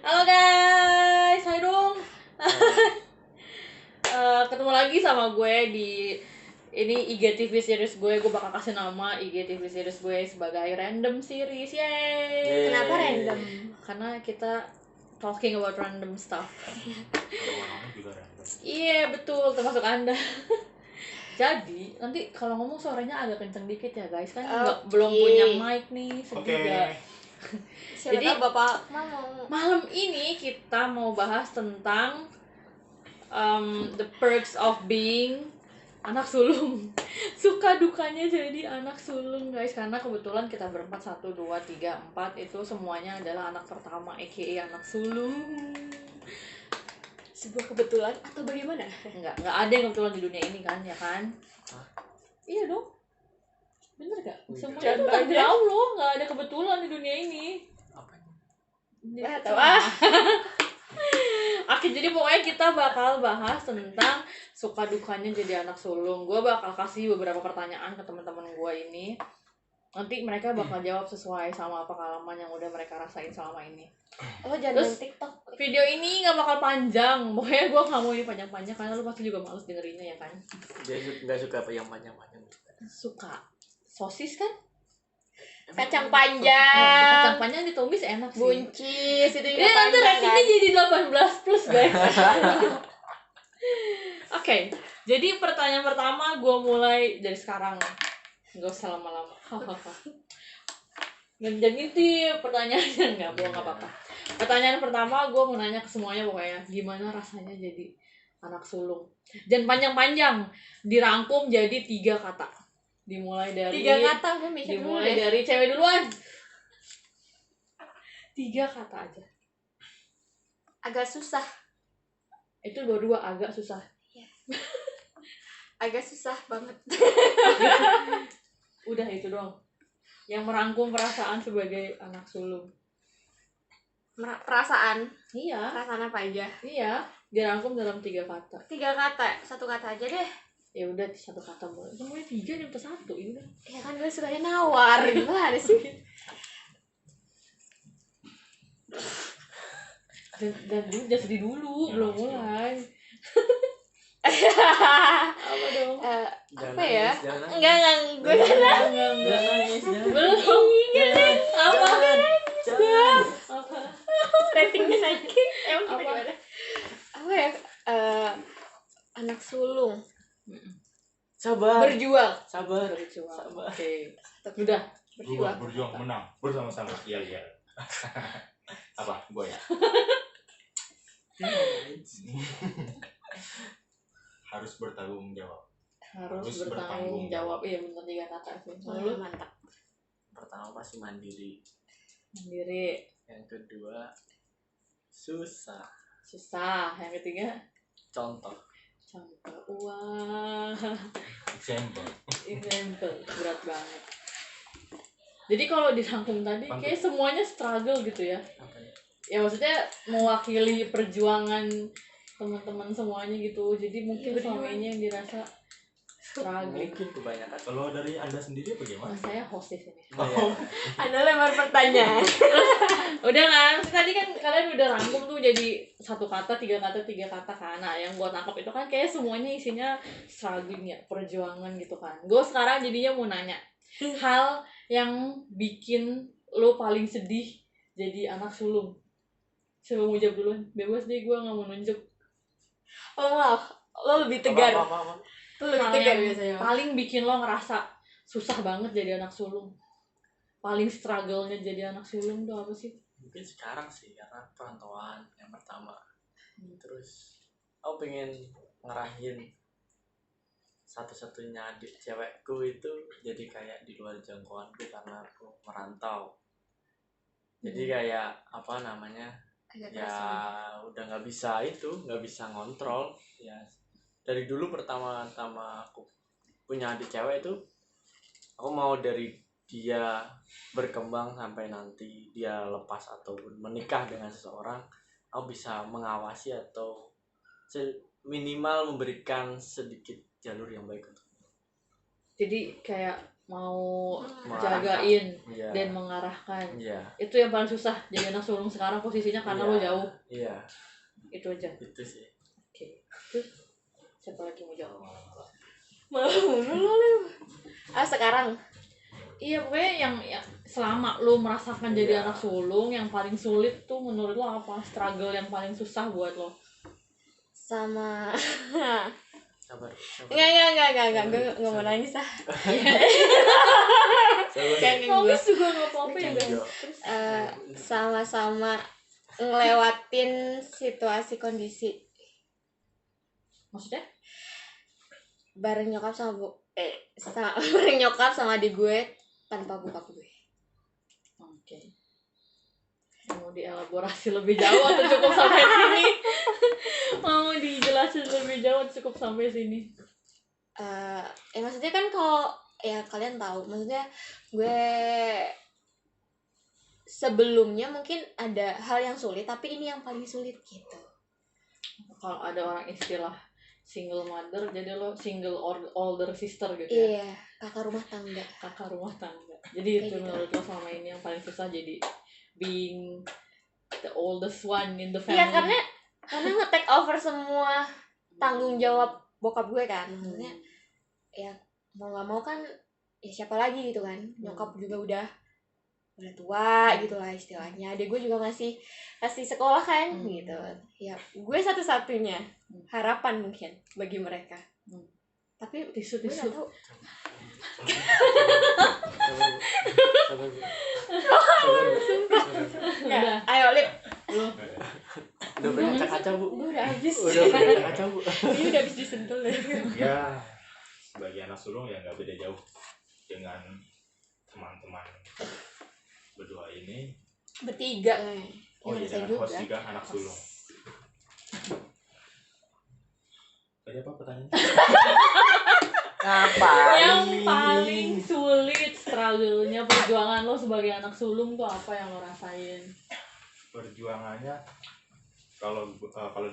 Halo guys, hai dong. Ketemu lagi sama gue di ini IGTV series gue. Gue bakal kasih nama IGTV series gue sebagai random series. Yeay. Kenapa random? Karena kita talking about random stuff. Orang-orangnya juga random. Iya betul, termasuk Anda. Jadi nanti kalau ngomong suaranya agak kenceng dikit ya guys, kan belum punya mic nih, sedih gak? Siapa Jadi tahu Bapak mau malam ini kita mau bahas tentang the perks of being anak sulung. Suka dukanya jadi anak sulung guys, karena kebetulan kita berempat 1, 2, 3, 4 itu semuanya adalah anak pertama aka anak sulung. sebuah kebetulan atau bagaimana? Nggak ada yang kebetulan di dunia ini kan, ya kan? Iya dong, bener gak? Semuanya itu takdir Allah, nggak ada kebetulan di dunia ini. Tahu Oke, jadi pokoknya kita bakal bahas tentang suka dukanya jadi anak sulung. Gue bakal kasih beberapa pertanyaan ke teman-teman gue ini. Nanti mereka bakal jawab sesuai sama pengalaman yang udah mereka rasain selama ini. Oh, jangan Terus, TikTok. Video ini gak bakal panjang. Pokoknya gue gak mau ini panjang-panjang karena lu pasti juga males dengerinnya ya kan? Dia nggak suka yang panjang-panjang. Suka sosis kan? Kacang Kacang panjang, panjang ditumis enak sih. buncis itu juga Ini nanti panjang ratingnya kan? jadi 18 plus guys. Oke, jadi pertanyaan pertama gue mulai dari sekarang. Gak usah lama-lama. Jangan ngintip pertanyaannya, nggak bohong, nggak apa-apa. Pertanyaan pertama gue mau nanya ke semuanya pokoknya, gimana rasanya jadi anak sulung? Dan panjang-panjang, dirangkum jadi 3 kata. Dimulai dari 3 kata udah mikir dulu dimulai deh. dari cewek duluan. 3 kata aja. Agak susah. Itu dua-dua agak susah. Agak susah banget. Udah itu doang. Yang merangkum perasaan sebagai anak sulung. Perasaan. Iya, Perasaan apa aja? iya. Dirangkum dalam 3 kata. 3 kata, 1 kata aja deh. Ya udah 1 kata boleh. Semuanya 3 nyampe 1 ya udah. Ya kan gue sukanya nawar. Gimana sih? Dan dulu jangan sedih dulu, belum mulai. Apa dong? Apa ya? Jangan Enggak, gue nangis. Belum. Apa? Jangan. Apa? ratingnya naik. Emang kita Apa? gimana? Apa ya? Anak sulung Sabar. berjuang. Sabar. Berjuang. Oke. Udah. Berjuang menang bersama-sama. Iya. Apa? Gue ya. Harus bertanggung jawab. Harus bertanggung jawab. Iya benar 3 kata sih. Lu Mantap. Pertama pasti mandiri. sendiri. Yang kedua susah. Susah. Yang ketiga Contoh. wah. Example. Berat banget. Jadi kalau dirangkum tadi kayak semuanya struggle gitu ya. Apa ya? Ya maksudnya mewakili perjuangan teman-teman semuanya gitu. Jadi mungkin selama ini yang dirasa struggle. Mungkin kebanyakan. Kalau dari Anda sendiri bagaimana? Nah, saya host di sini. Anda lempar pertanyaan. Udah kan? Tadi kan kalian udah rangkum tuh jadi 1 kata, 3 kata, 3 kata kan. Nah, yang gua tangkap itu kan kayak semuanya isinya struggling ya, perjuangan gitu kan. Gue sekarang jadinya mau nanya hal yang bikin lo paling sedih jadi anak sulung. Siapa mau jawab duluan? Bebas deh, gue gak mau nunjuk. Oh, lo lebih tegar. Apa? Lo lebih Hal tegar yang biasanya. paling bikin lo ngerasa susah banget jadi anak sulung. Paling struggle-nya jadi anak sulung tuh apa sih? Mungkin sekarang sih karena perantauan yang pertama. Terus aku pengen ngerahin satu-satunya adik cewekku itu jadi kayak di luar jangkauanku karena aku merantau. Jadi kayak apa namanya? Agak Ya keras. udah nggak bisa ngontrol ya. Dari dulu pertama-tama aku punya adik cewek itu aku mau dari dia berkembang sampai nanti dia lepas ataupun menikah dengan seseorang, aku bisa mengawasi atau minimal memberikan sedikit jalur yang baik untuk. Jadi kayak mau Mengarahkan. jagain Iya. dan mengarahkan. Iya. Itu yang paling susah jadi anak sulung sekarang posisinya karena lo jauh. Iya. Itu aja. Itu sih. Oke. Terus siapa lagi mau jawab? Sekarang Iya, pokoknya yang selama lo merasakan jadi Iya. anak sulung yang paling sulit tuh menurut lo apa? Struggle yang paling susah buat lo? sama Sabar. enggak gue nggak mau nangis ah. Sabar. Kayak gue Nangis juga nggak apa-apa ya guys. Iya. sama-sama ngelewatin situasi kondisi Maksudnya? bareng nyokap bareng nyokap sama adik gue tanpa bokap gue. Oke. Mau dielaborasi lebih jauh atau cukup sampai sini? Mau dijelasin lebih jauh atau cukup sampai sini? Maksudnya kan kalau ya kalian tahu, maksudnya gue sebelumnya mungkin ada hal yang sulit, tapi ini yang paling sulit gitu. Kalau ada orang istilah single mother, jadi lo single older sister gitu ya? Iya, kakak rumah tangga. Kakak rumah tangga. Jadi itu Kayak gitu. menurut lo selama ini yang paling susah jadi being the oldest one in the family. Iya, karena nge-take over semua tanggung jawab bokap gue kan. Maksudnya ya mau nggak mau kan ya siapa lagi gitu kan. Nyokap juga udah tua gitu lah istilahnya. Adik gue juga masih sekolah kan gitu. Ya gue satu-satunya harapan mungkin bagi mereka. Tapi Tisu. gue nggak tahu. Sabar. Udah. Ayo Lip, Lo Udah berkaca-kaca, Bu. gue udah habis. Udah berkaca-kaca, Bu. Ini udah habis disentul ya. Ya, sebagai anak sulung ya nggak beda jauh dengan teman-teman berdua ini. Bertiga kan. Oh iya, saya dengan host juga. juga anak sulung. Tadi apa pertanyaannya? yang paling sulit struggle-nya perjuangan lo sebagai anak sulung tuh apa yang lo rasain? Perjuangannya kalau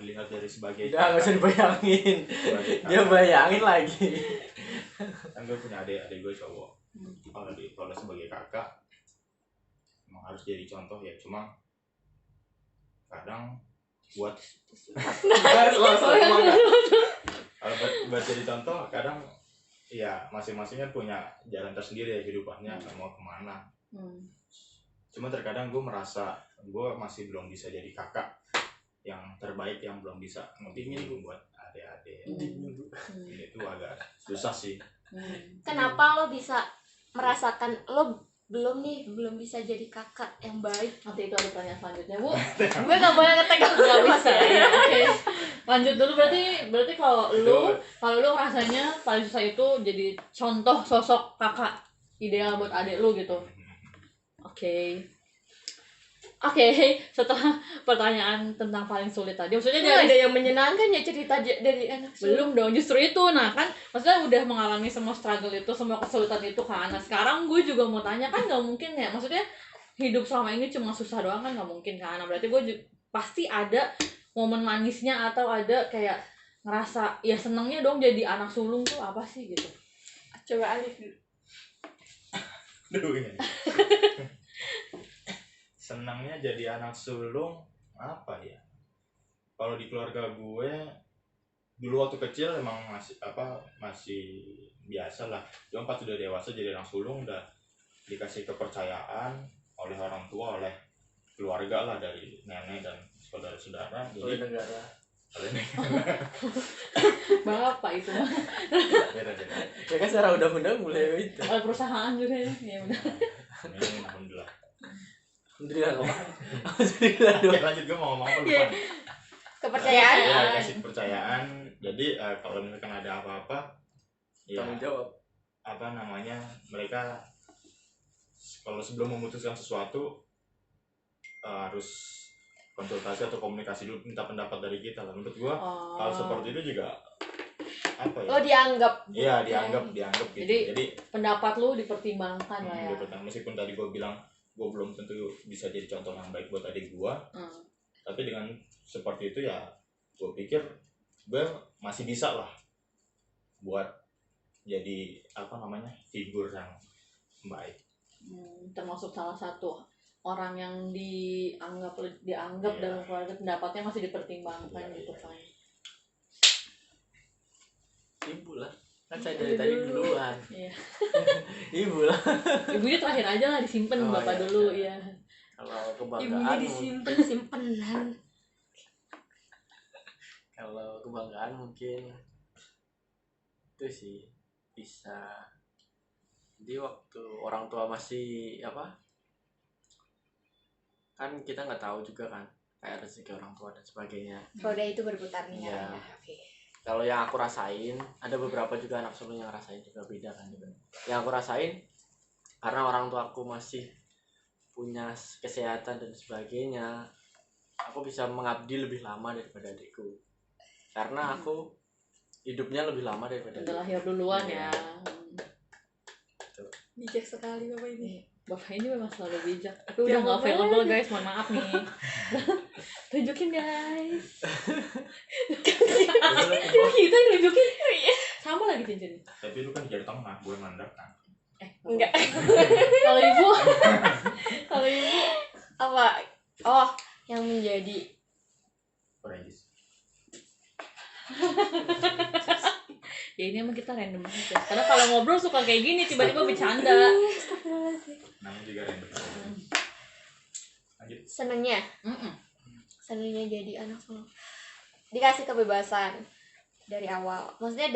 dilihat dari sebagai Udah nggak usah dibayangin. sebagai Dia kakak, bayangin lagi. kan gue punya adik gue cowok. Kalau sebagai kakak emang harus jadi contoh ya, cuma kadang buat kalau buat jadi contoh kadang ya masing-masingnya punya jalan tersendiri ya kehidupannya mau kemana. Cuma terkadang gue merasa gue masih belum bisa jadi kakak yang terbaik, yang belum bisa ngebimbing buat adik-adik. Ini tuh agak susah sih. Kenapa lo bisa merasakan lo belum bisa jadi kakak yang baik? Nanti itu ada pertanyaan selanjutnya, Bu. Gue gak boleh ngetek. Nggak bisa ya. Oke. Lanjut dulu, berarti kalau lu rasanya paling susah itu jadi contoh sosok kakak ideal buat adik lu gitu. Oke, setelah pertanyaan tentang paling sulit tadi, maksudnya Nggak ada yang menyenangkan ya cerita dari anak belum dong, justru itu. Nah kan maksudnya udah mengalami semua struggle itu, semua kesulitan itu kan. Nah sekarang gue juga mau tanya, kan nggak mungkin ya, maksudnya hidup selama ini cuma susah doang kan, nggak mungkin kan. Nah berarti pasti ada momen manisnya atau ada kayak ngerasa ya senengnya dong jadi anak sulung tuh apa sih gitu. Coba Alif dulu. Ini. Senangnya jadi anak sulung apa ya? Kalau di keluarga gue dulu waktu kecil emang masih biasa lah. Cuma pas sudah dewasa jadi anak sulung udah dikasih kepercayaan oleh orang tua, oleh keluarga lah, dari nenek dan saudara-saudara. Oleh Jadi negara. Bapak itu mah. beda-beda. Ya kan secara undang-undang mulai itu. Oleh perusahaan juga ya udah. Ini alhamdulillah. Alhamdulillah kok. Alhamdulillah Oke, dong. lanjut, gue mau ngomong apa lupa. Kepercayaan. Ya, kasih kepercayaan. Jadi kalau misalkan ada apa-apa, ya Tanggung jawab. mereka kalau sebelum memutuskan sesuatu harus konsultasi atau komunikasi dulu, minta pendapat dari kita lah. Menurut gua hal seperti itu juga apa ya? Lo dianggap. Iya, dianggap gitu. Jadi pendapat lu dipertimbangkan lah ya. meskipun tadi gua bilang gua belum tentu bisa jadi contoh yang baik buat adik gua, tapi dengan seperti itu ya gua pikir gua masih bisa lah buat jadi figur yang baik. Termasuk salah satu orang yang dianggap Iya. dalam keluarga pendapatnya masih dipertimbangkan Iya, gitu iya. kan. Ibu lah, kan saya dari tadi duluan. Iya. Ibu lah. Ibunya terakhir aja lah, disimpan Oh, bapak iya, dulu iya. ya. Kalau Ibunya kebanggaan, disimpan simpenan. kalau kebanggaan mungkin itu sih bisa. Jadi waktu orang tua masih apa? Kan kita nggak tahu juga kan kayak rezeki orang tua dan sebagainya. Roda itu berputar nih. Iya. Oke. Kalau yang aku rasain, ada beberapa juga anak sulung yang rasain juga beda kan juga. Yang aku rasain karena orang tua aku masih punya kesehatan dan sebagainya, aku bisa mengabdi lebih lama daripada adikku. Karena aku hidupnya lebih lama daripada Udah adikku. lahir duluan Iya. ya. Bijak sekali bapak ini. Bapak ini memang selalu bijak. Tapi udah nggak available guys, mohon maaf nih. Tunjukin guys. Kita yang nunjukin. Sama lagi cincinnya. Tapi lu kan di jari tengah, gue mandek kan. Enggak. Kalau ibu, kalau ibu Apa? Oh, yang menjadi Perancis. ya ini emang kita random banget ya. Karena kalau ngobrol suka kayak gini, tiba-tiba bercanda. Namanya juga random. Lanjut. senengnya Mm-mm. senengnya jadi anak sulung. Dikasih kebebasan dari awal. Maksudnya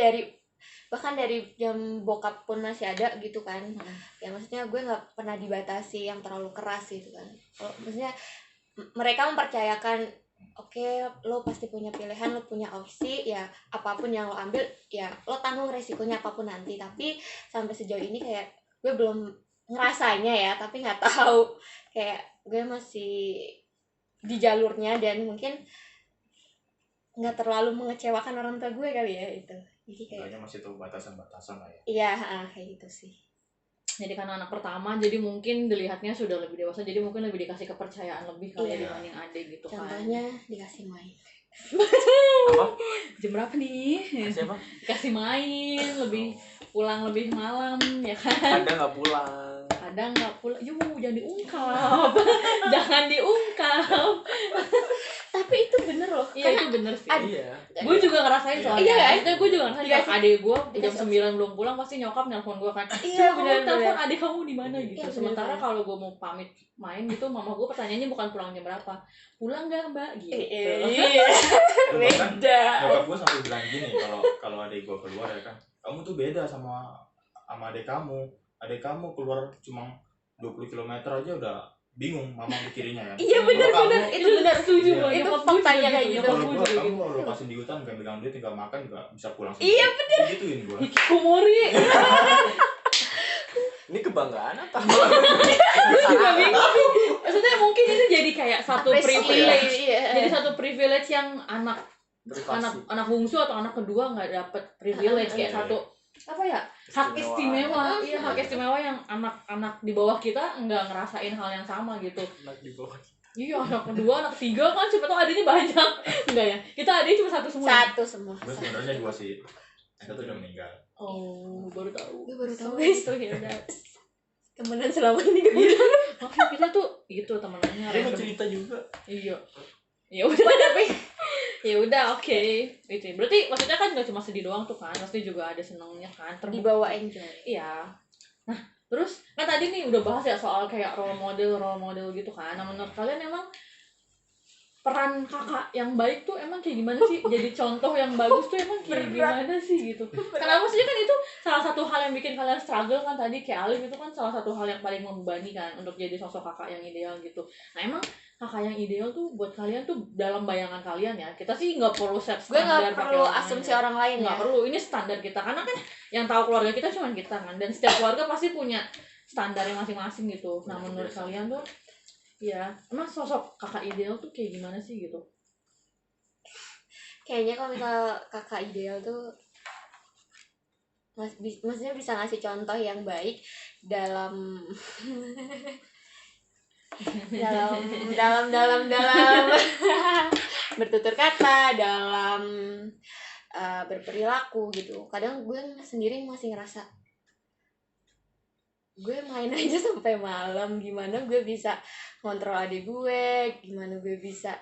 bahkan dari jam bokap pun masih ada gitu kan. Ya maksudnya gue nggak pernah dibatasi yang terlalu keras gitu kan. Kalau maksudnya mereka mempercayakan, oke, lo pasti punya pilihan, lo punya opsi, ya apapun yang lo ambil ya lo tanggung resikonya apapun nanti. Tapi sampai sejauh ini kayak gue belum ngerasanya ya, tapi nggak tahu, kayak gue masih di jalurnya dan mungkin nggak terlalu mengecewakan orang tua gue kali ya itu. Jadi kayak Kayaknya masih tahu batasan-batasan lah ya. iya, kayak gitu sih. Jadi karena anak pertama, jadi mungkin dilihatnya sudah lebih dewasa, jadi mungkin lebih dikasih kepercayaan lebih kali ya Iya. dibanding adik gitu kan. Contohnya dikasih main. Apa? Jam berapa nih? Siapa? Dikasih main, lebih pulang lebih malam ya kan. Kadang nggak pulang. Kadang nggak pulang. Jangan diungkap. Jangan diungkap. Tapi itu bener loh. Iya itu bener sih. Iya. Gue juga ngerasain soalnya. Iya, kan? Maksudnya gue juga ngerasain Dikasih- kalau adik gue jam dikasih 9 belum pulang pasti nyokap nelpon gue kan. Iya, Coba bener, kamu telepon bener. adik kamu di mana gitu. Iya, Sementara bener. kalau gue mau pamit main gitu, mama gue pertanyaannya bukan pulang jam berapa. Pulang nggak mbak gitu. Iya. Bahkan Beda. nyokap gue sampai bilang gini, kalau adik gue keluar ya kan, kamu tuh beda sama adik kamu. Adik kamu keluar cuma 20 km aja udah bingung mama mikirinnya kan. Iya, bener, Kalau bener. kamu- Itu bener. Setuju Iya. Bang. Itu Nyokap gue faktanya juga kayak gitu. gitu. Nyokap Kalau gue gue, juga kamu gitu. kalau lepasin di hutan gak pegang duit, tinggal makan juga bisa pulang sendiri. Iya, bener. Gituin gue. Hikikomori. Ini kebanggaan apa? Gue juga bingung. Maksudnya mungkin itu jadi kayak satu privilege. Iya. Jadi satu privilege yang anak Privasi. bungsu atau anak kedua nggak dapet privilege kayak Iya. satu apa ya, hak istimewa. Iya, hak istimewa yang anak-anak di bawah kita nggak ngerasain hal yang sama gitu. Anak di bawah. Iya, anak kedua, anak ketiga kan siapa tahu adiknya banyak. Enggak ya, kita adiknya cuma satu semua. Satu semua. Gue sebenarnya 2 sih. Yang satu udah meninggal. Oh, baru tahu. Gue baru tahu, Oh, guys. gitu ya udah. Temenan selama ini gue. Makanya kita tuh gitu temenannya Dia mau random. cerita juga. Iya. Ya udah tapi ya udah oke. Itu. Berarti maksudnya kan nggak cuma sedih doang tuh kan, pasti juga ada senengnya kan. Dibawa enjoy. Iya. Nah, terus kan tadi nih udah bahas ya soal kayak role model gitu kan. Nah, menurut kalian emang peran kakak yang baik tuh emang kayak gimana sih? Jadi contoh yang bagus tuh emang kayak gimana sih gitu? Karena maksudnya kan itu salah satu hal yang bikin kalian struggle kan tadi, kayak Alif itu kan salah satu hal yang paling membebani kan untuk jadi sosok kakak yang ideal gitu. Nah emang kakak yang ideal tuh buat kalian tuh dalam bayangan kalian ya, kita sih nggak perlu set Gue standar nggak pakai perlu orang asumsi lain ya. orang lain ya. Nggak perlu, ini standar kita karena kan yang tahu keluarga kita cuma kita kan, dan setiap keluarga pasti punya standarnya masing-masing gitu. Nah menurut kalian tuh ya emang sosok kakak ideal tuh kayak gimana sih gitu? Kayaknya kalau misal kakak ideal tuh maksudnya bisa ngasih contoh yang baik dalam dalam bertutur kata, dalam berperilaku gitu. Kadang gue sendiri masih ngerasa gue main aja sampai malam, gimana gue bisa kontrol adik gue, gimana gue bisa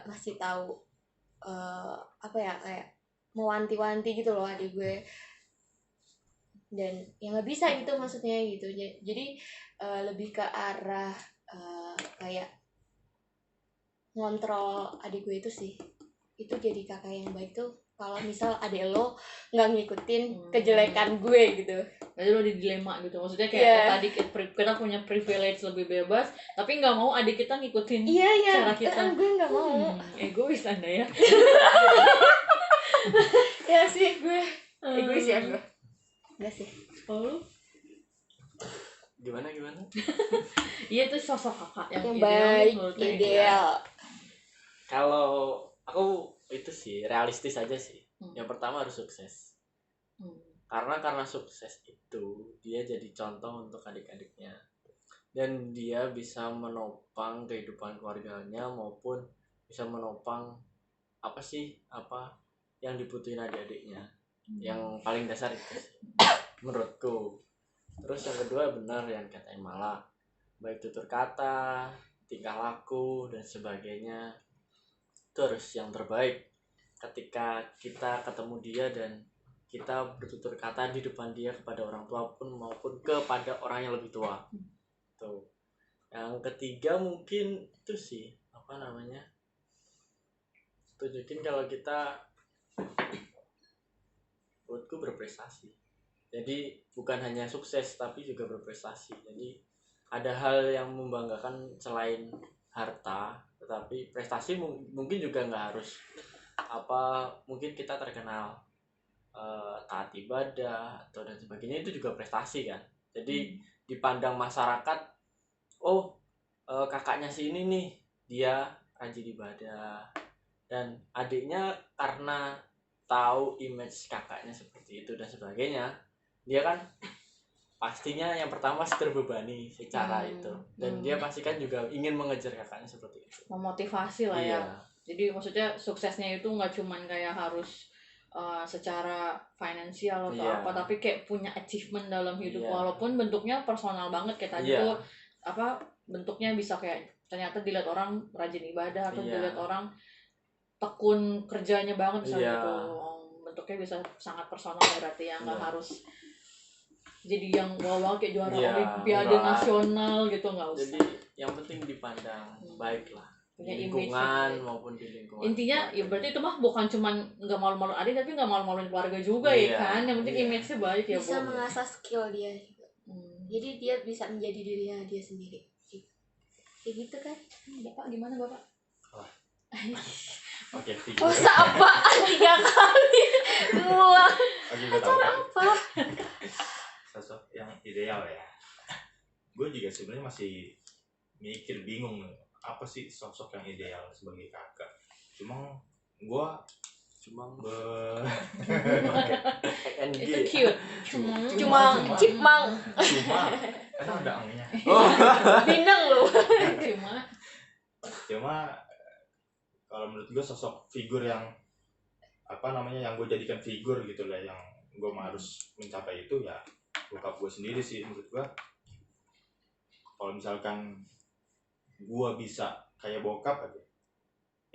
ngasih tahu apa ya, kayak mewanti-wanti gitu loh adik gue, dan ya nggak bisa gitu maksudnya gitu. Jadi lebih ke arah kayak ngontrol adik gue itu sih. Itu jadi kakak yang baik tuh kalau misal adik lo nggak ngikutin kejelekan gue gitu. Jadi lo di dilema gitu, maksudnya kayak Yeah. tadi kita punya privilege lebih bebas, tapi nggak mau adik kita ngikutin Iya, cara kita. gue nggak mau. Egois Anda ya. Ya sih gue egois ya gue. Enggak sih. Oh, lu? Gimana? Iya, itu sosok kakak yang Yang ideal baik, menurut lo. ideal. Kalau aku itu sih realistis aja sih. Hmm. Yang pertama harus sukses. Hmm. Karena sukses itu dia jadi contoh untuk adik-adiknya. Dan dia bisa menopang kehidupan keluarganya maupun bisa menopang apa yang dibutuhin adik-adiknya. Yang paling dasar itu sih, menurutku. Terus yang kedua benar yang kata Mala, baik tutur kata, tingkah laku dan sebagainya itu harus yang terbaik. Ketika kita ketemu dia dan kita bertutur kata di depan dia kepada orang tua pun maupun kepada orang yang lebih tua. Tuh. Yang ketiga mungkin itu sih tunjukin kalau kita menurutku berprestasi. Jadi bukan hanya sukses tapi juga berprestasi. Jadi ada hal yang membanggakan selain harta, tetapi prestasi mungkin juga nggak harus mungkin kita terkenal taat ibadah atau dan sebagainya, itu juga prestasi kan. Jadi dipandang masyarakat, kakaknya si ini nih dia rajin ibadah, dan adiknya karena tahu image kakaknya seperti itu dan sebagainya, dia kan pastinya yang pertama terbebani secara itu, dan dia pasti kan juga ingin mengejar kakaknya seperti itu, Memotivasi lah ya. Jadi maksudnya suksesnya itu nggak cuman kayak harus secara finansial atau apa, tapi kayak punya achievement dalam hidup, walaupun bentuknya personal banget kayak tadi tuh bentuknya bisa kayak ternyata dilihat orang rajin ibadah atau dilihat orang tekun kerjanya banget misalnya gitu. Bentuknya bisa sangat personal berarti ya, nggak harus jadi yang wow kayak juara olimpiade nasional gitu, nggak usah. Jadi yang penting dipandang baik lah, punya di lingkungan maupun di lingkungan intinya ya berarti itu mah bukan cuman nggak malu-malu adik tapi nggak malu-maluin keluarga juga ya kan, yang penting image-nya baik ya. Bisa mengasah skill dia juga. Jadi dia bisa menjadi dirinya dia sendiri kayak gitu kan. Bapak gimana bapak? Oke, masa apaan 3 kali ulang acara apa? Sosok yang ideal ya. Gue juga sebenarnya masih mikir bingung apa sih sosok yang ideal sebagai kakak. Gue itu cute. Cuma cipmang. Karena ada angnya. Bineng lu. Cuma kalau menurut gue sosok figur yang yang gue jadikan figur gitu lah, yang gue harus mencapai itu ya bokap gue sendiri sih. Menurut gue kalau misalkan gue bisa kayak bokap aja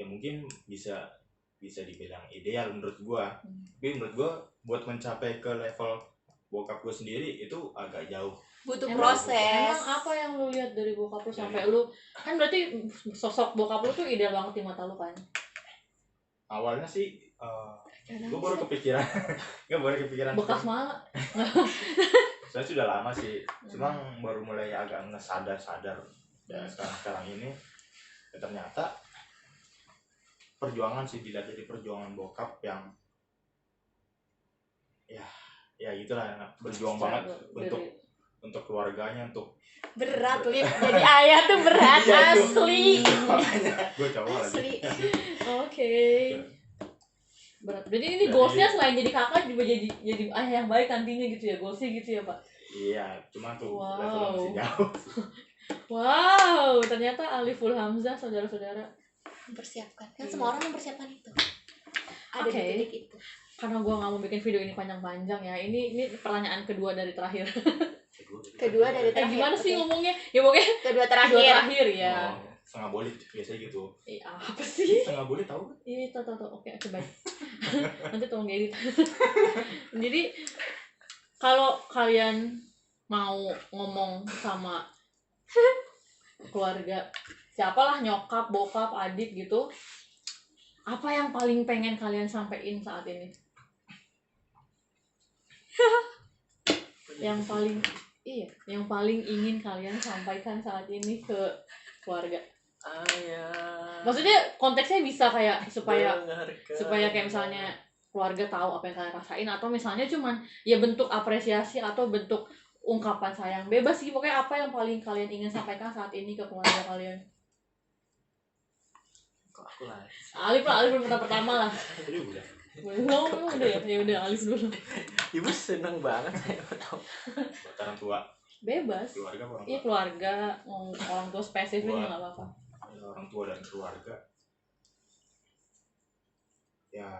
ya mungkin bisa dibilang ideal menurut gue. Tapi menurut gue buat mencapai ke level bokap gue sendiri itu agak jauh, butuh proses. Emang apa yang lu lihat dari bokap lu sampai lu kan berarti sosok bokap lu tuh ideal banget di mata lu kan? Awalnya sih gue baru kepikiran bekas malah saya sudah lama sih, cuma baru mulai agak sadar ya sekarang ini ya, ternyata perjuangan sih, dilihat dari perjuangan bokap yang ya gitulah, berjuang banget untuk keluarganya, untuk berat Lip, jadi ayah tuh berat asli. Gue coba lagi. Oke. Berat. Berarti ini goalsnya selain jadi kakak juga jadi ayah yang baik nantinya gitu ya, goalsnya gitu ya Pak? Iya, cuma tuh levelnya masih jauh. Wow, ternyata Aliful Hamzah saudara-saudara Mempersiapkan kan semua orang mempersiapkan itu. ada Oke. di titik itu. Karena gue nggak mau bikin video ini panjang-panjang ya. Ini pertanyaan kedua dari terakhir. Kedua dari terakhir. Gimana sih Oke. ngomongnya? Ya pokoknya Kedua kedua terakhir. terakhir ya. Oh, setengah boleh biasanya gitu. Apa sih? Setengah boleh tahu kan? Iya, tahu. Oke, baik. Nanti tolong diedit. Jadi kalau kalian mau ngomong sama keluarga, siapalah nyokap, bokap, adik gitu, apa yang paling pengen kalian sampein saat ini? yang paling ingin kalian sampaikan saat ini ke keluarga. Ayah. Maksudnya konteksnya bisa kayak supaya dengarkan. kayak misalnya keluarga tahu apa yang kalian rasain, atau misalnya cuman ya bentuk apresiasi atau bentuk ungkapan sayang, bebas sih, pokoknya apa yang paling kalian ingin sampaikan saat ini ke keluarga kalian. Kok aku lah. Alif belum pertama lah. Jadi udah. Belum udah ya udah Alif dulu. Ibu seneng banget saya tahu. Buat orang tua, Bebas. keluarga apa orang Iya tua? keluarga, orang tua spesifik Gua- nggak apa-apa. Orang tua dan keluarga. Ya.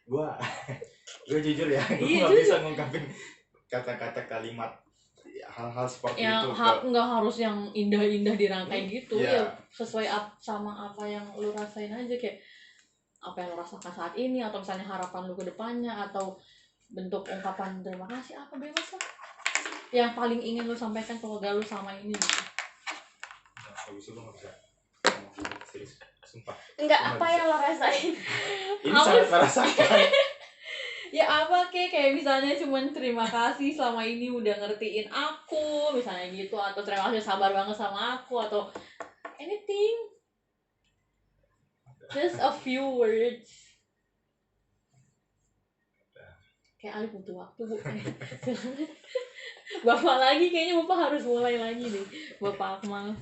Gue jujur ya, gue Iya, nggak bisa ngungkapin kata-kata kalimat hal-hal seperti Yang itu nggak harus yang indah-indah dirangkai gitu Iya. ya, sesuai sama apa yang lu rasain aja, kayak apa yang lu rasakan saat ini, atau misalnya harapan lu ke depannya, atau bentuk ungkapan terima kasih, apa bebas lah yang paling ingin lu sampaikan ke keluarga lu sama ini gitu. Nah, habis itu gue nggak bisa ngomong gitu, serius, sumpah. Enggak, Gua nggak apa bisa. yang lo rasain? Ini Apa sangat sih? merasakan. Ya apa kayak misalnya cuman terima kasih selama ini udah ngertiin aku misalnya gitu, atau terima kasih sabar banget sama aku, atau anything, just a few words. Kayak Alif butuh waktu, Bu. Bapak lagi, kayaknya Bapak harus mulai lagi deh, Bapak Akmal.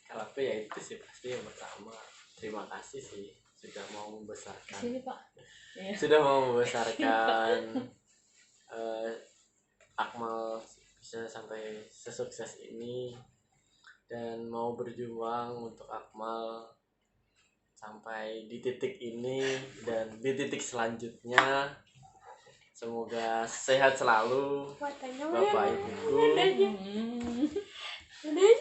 Kalau aku ya itu sih pasti yang pertama terima kasih sih sudah mau membesarkan. Sini Pak. Ya. Sudah mau membesarkan Akmal bisa sampai sesukses ini, dan mau berjuang untuk Akmal sampai di titik ini dan di titik selanjutnya. Semoga sehat selalu Matanya Bapak merah. Ibuku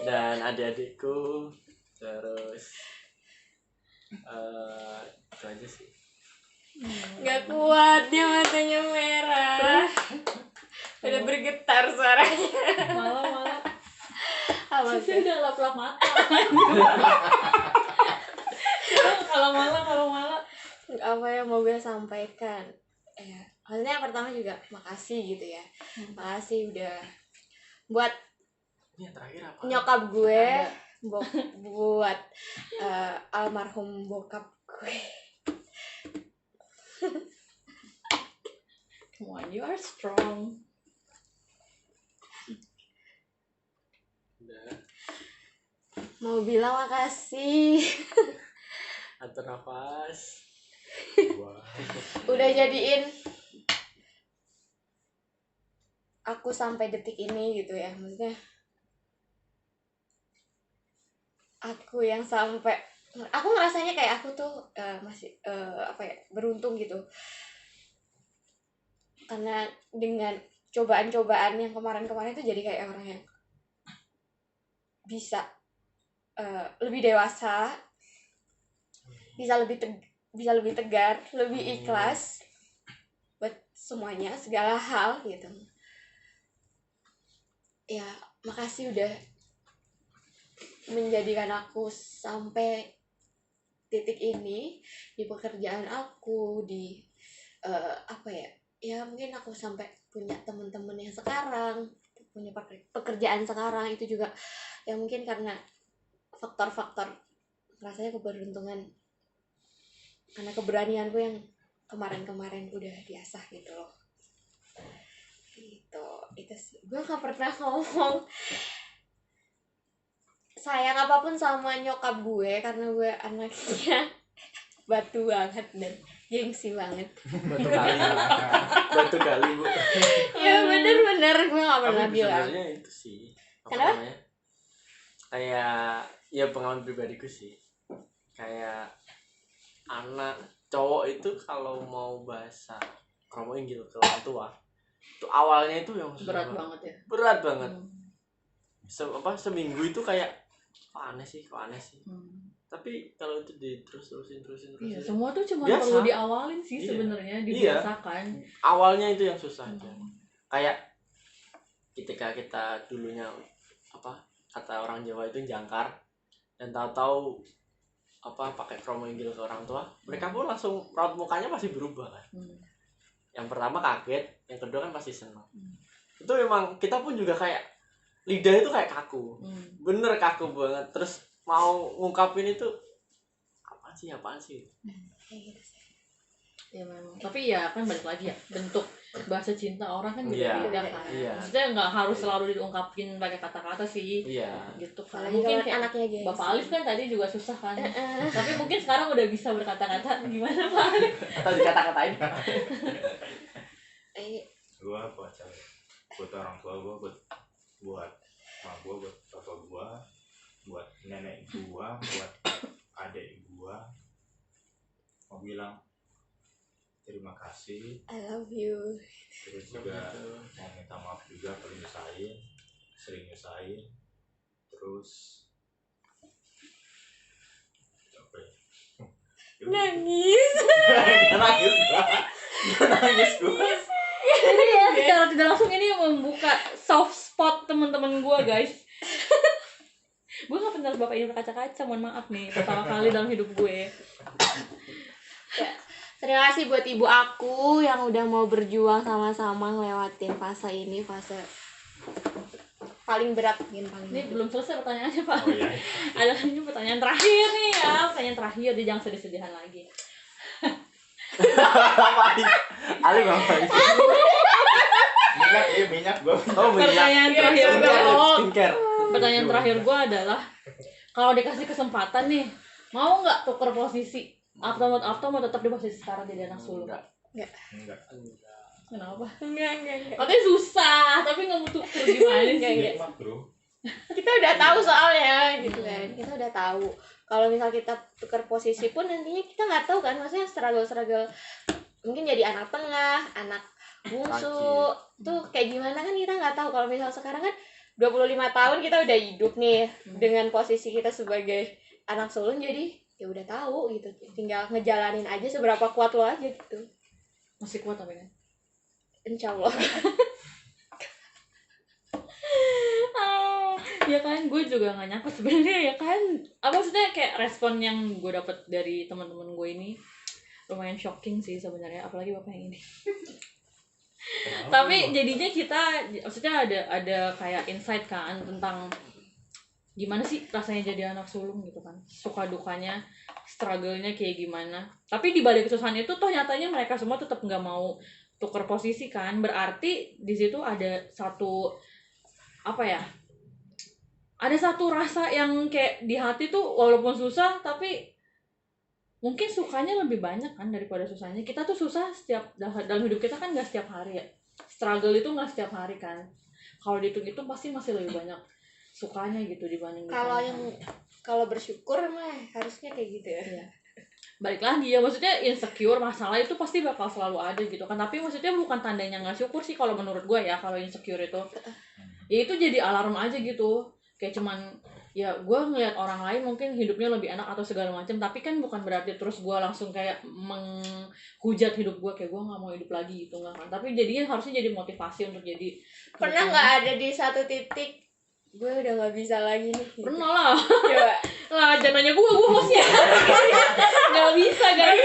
dan adik-adikku. Terus itu aja sih. Nggak kuat dia, matanya merah. Udah bergetar suaranya. Malah Apa saya tuh? udah lap-lap mata. Kalau malah Apa yang mau gue sampaikan? Ya, maksudnya yang pertama juga makasih gitu ya. Makasih udah buat Ini yang terakhir apa? nyokap gue, Ada. buat almarhum bokap gue. Come on, you are strong. Udah. Mau bilang makasih Atur nafas. Wah. udah jadiin aku sampai detik ini gitu ya. Maksudnya aku yang sampai, aku ngerasanya kayak aku tuh masih apa ya, beruntung gitu, karena dengan cobaan-cobaan yang kemarin-kemarin itu jadi kayak orang yang bisa lebih dewasa, bisa lebih tegar, lebih ikhlas buat semuanya, segala hal gitu. Ya makasih udah menjadikan aku sampai titik ini di pekerjaan aku, di apa ya, ya mungkin aku sampai punya teman-teman yang sekarang, punya pekerjaan sekarang, itu juga ya mungkin karena faktor-faktor rasanya keberuntungan, karena keberanianku yang kemarin-kemarin udah diasah gitu loh. Gitu, itu sih. Gue gak pernah ngomong sayang apapun sama nyokap gue, karena gue anaknya batu banget dan gengsi banget. Batu kali. Batu kali, Bu. Ya bener-bener gue gak pernah Tapi bilang. sebenarnya itu sih. Apa Kenapa? namanya? Kayak ya pengalaman pribadiku sih. kayak anak cowok itu kalau mau bahasa kromo inggil ke orang tua itu awalnya itu yang susah Berat banget ya. berat banget. Hmm. Seminggu itu kayak kok aneh sih Hmm. tapi kalau itu terusin Iya, semua tuh cuma Biasa. perlu diawalin sih Iya. sebenarnya, Iya. dibiasakan. awalnya itu yang susah aja. Hmm. Kayak ketika kita dulunya kata orang Jawa itu jangkar dan tahu-tahu pakai kromo inggil ke orang tua, mereka pun langsung raut mukanya pasti berubah kan. Hmm. Yang pertama kaget, yang kedua kan pasti senang. Hmm. Itu memang kita pun juga kayak lidah itu kayak kaku, Hmm. bener kaku banget. Terus mau ngungkapin itu apaan sih Kayak gitu sih. Ya memang. Tapi ya kan balik lagi ya, bentuk bahasa cinta orang kan Iya. beda-beda kan. Iya. Maksudnya nggak harus selalu diungkapin pakai kata-kata sih. iya Gitu kan. Apalagi Mungkin kalau kayak anaknya guys. Bapak Alif kan tadi juga susah kan. Tapi mungkin sekarang udah bisa berkata-kata. Gimana Pak Alif? atau dikata-katain Gue buat cewek, buat orang tua gue, buat emak gue, buat bapak gue, buat nenek gue, buat adik gue, mau bilang terima kasih. I love you. Terus juga mau minta maaf juga kalau sering nyusahin. Terus apa ya? Nangis. nangis gua Jadi ya secara tidak langsung ini membuka soft spot teman-teman gue guys. Gue gak pernah bapak ini berkaca-kaca, mohon maaf nih, pertama kali dalam hidup gue. Ya, terima kasih buat ibu aku yang udah mau berjuang sama-sama ngelewatin fase ini, fase paling berat mungkin paling Ini berat. belum selesai pertanyaannya Pak. Oh iya. Ada lagi pertanyaan terakhir nih ya, pertanyaan terakhir, dia jangan sedih-sedihan lagi. Ali ngapain Minyak gue. oh Pertanyaan minyak. terakhir gue. Skincare. Pertanyaan terakhir gue adalah, kalau dikasih kesempatan nih, mau nggak tuker posisi? Atau mau tetap di posisi sekarang jadi anak sulung? Enggak. Kenapa? Enggak. Katanya susah, tapi nggak mau tuker gimana sih? Nikmat bro. Kita udah tahu soalnya gitu kan. Kita udah tahu. Kalau misal kita tukar posisi pun nantinya kita nggak tahu kan, maksudnya struggle mungkin jadi anak tengah, anak bungsu tuh kayak gimana kan kita nggak tahu. Kalau misal sekarang kan 25 tahun kita udah hidup nih dengan posisi kita sebagai anak sulung, jadi ya udah tahu gitu, tinggal ngejalanin aja seberapa kuat lo aja gitu. Masih kuat tapi kan? Insyaallah. Ya kan, gue juga nggak nyangka sebenarnya ya kan. Apa maksudnya kayak respon yang gue dapet dari teman-teman gue ini lumayan shocking sih sebenarnya, apalagi bapak yang ini. Tapi jadinya kita, maksudnya ada kayak insight kan tentang gimana sih rasanya jadi anak sulung gitu kan, suka dukanya, struggle-nya kayak gimana. Tapi di balik kesusahan itu toh nyatanya mereka semua tetap nggak mau tuker posisi kan, berarti di situ ada satu ada satu rasa yang kayak di hati tuh walaupun susah tapi mungkin sukanya lebih banyak kan daripada susahnya. Kita tuh susah dalam hidup kita kan nggak setiap hari ya, struggle itu nggak setiap hari kan. Kalau dihitung-hitung pasti masih lebih banyak sukanya gitu dibanding Kalau bersyukur mah harusnya kayak gitu ya. Iya. Balik lagi ya, maksudnya insecure, masalah itu pasti bakal selalu ada gitu kan. Tapi maksudnya bukan tandanya nggak syukur sih kalau menurut gue ya. Kalau insecure itu ya itu jadi alarm aja gitu, kayak cuman ya gue ngeliat orang lain mungkin hidupnya lebih enak atau segala macam, tapi kan bukan berarti terus gue langsung kayak menghujat hidup gue kayak gue nggak mau hidup lagi gitu, nggak kan. Tapi jadinya harusnya jadi motivasi untuk jadi Pernah nggak ada di satu titik gue udah nggak bisa lagi nih? pernah lah. Coba. Lah jangan nanya gue hostnya. Nggak bisa guys.